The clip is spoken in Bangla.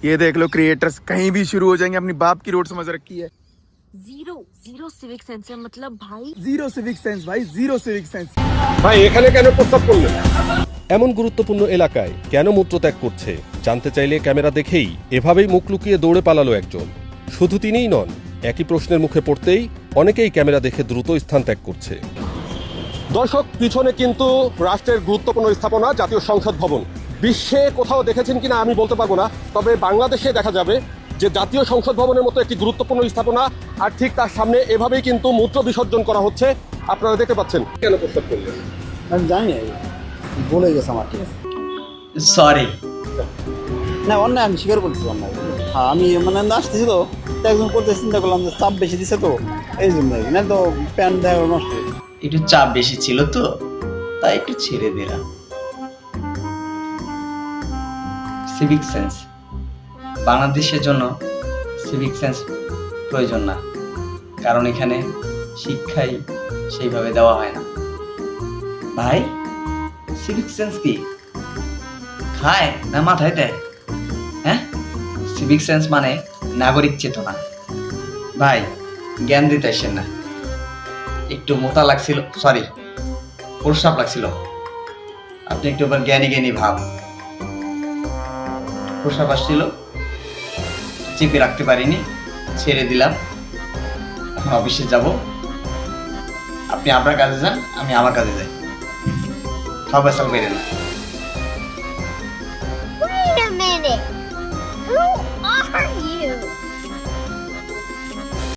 ये देख लो क्रिएटर्स कहीं भी शुरू हो जाएंगे, अपनी बाप की रोड समझ रखी है। जीरो सिविक सेंस है, मतलब भाई जीरो सिविक सेंस भाई, जीरो सिविक सेंस। ভাই এখানে কেন প্রস্তাব করলেন? এমন গুরুত্বপূর্ণ এলাকায় কেন মূত্রত্যাগ করছে জানতে চাইলে ক্যামেরা দেখেই এভাবেই মুখ লুকিয়ে দৌড়ে পালালো একজন। শুধু তিনিই নন, একই প্রশ্নের মুখে পড়তেই অনেকেই ক্যামেরা দেখে দ্রুত স্থান ত্যাগ করছে। দর্শক, পিছনে কিন্তু রাষ্ট্রের গুরুত্বপূর্ণ স্থাপনা জাতীয় সংসদ ভবন। বিশ্বে কোথাও দেখেছেন কিনা আমি বলতে পারবো না, তবে বাংলাদেশে দেখা যাবে যে জাতীয় সংসদ ভবনের মতো একটি গুরুত্বপূর্ণ স্থাপনা, আর ঠিক তার সামনে এভাবেই কিন্তু মূত্র বিসর্জন করা হচ্ছে। আপনারা দেখতে পাচ্ছেন। কেন প্রস্তাব করলেন? আমি জানি না, বলে গেছে আমার, ঠিক আছে। সরি। না অন্যায় আমি স্বীকার করতেছি অন্যায়। হ্যাঁ আমি মানে আসতেছি তো একজন করতে চিন্তা করলাম যে চাপ বেশি দিছে তো এই জন্য, না তো প্যান্ট দেয় নষ্ট হয়ে যায়। একটু চাপ বেশি ছিল তো তাই একটু ছেড়ে দিলাম। সিভিক সেন্স বাংলাদেশের জন্য সিভিক সেন্স প্রয়োজন না, কারণ এখানে শিক্ষাই সেইভাবে দেওয়া হয় না। ভাই সিভিক সেন্স কি খায় না মাথায় দেয়? হ্যাঁ, সিভিক সেন্স মানে নাগরিক চেতনা। ভাই জ্ঞান দিতে আসেন না, একটু মোটা লাগছিল, সরি প্রস্রাব লাগছিল, আপনি একটু জ্ঞানী জ্ঞানী ভাব। প্রস্রাব আসছিল, চেপে রাখতে পারিনি, ছেড়ে দিলাম। এখন অফিসে যাব, আপনি আপনার কাজে যান, আমি আমার কাজে যাই। সব বেসাল বেরেন না।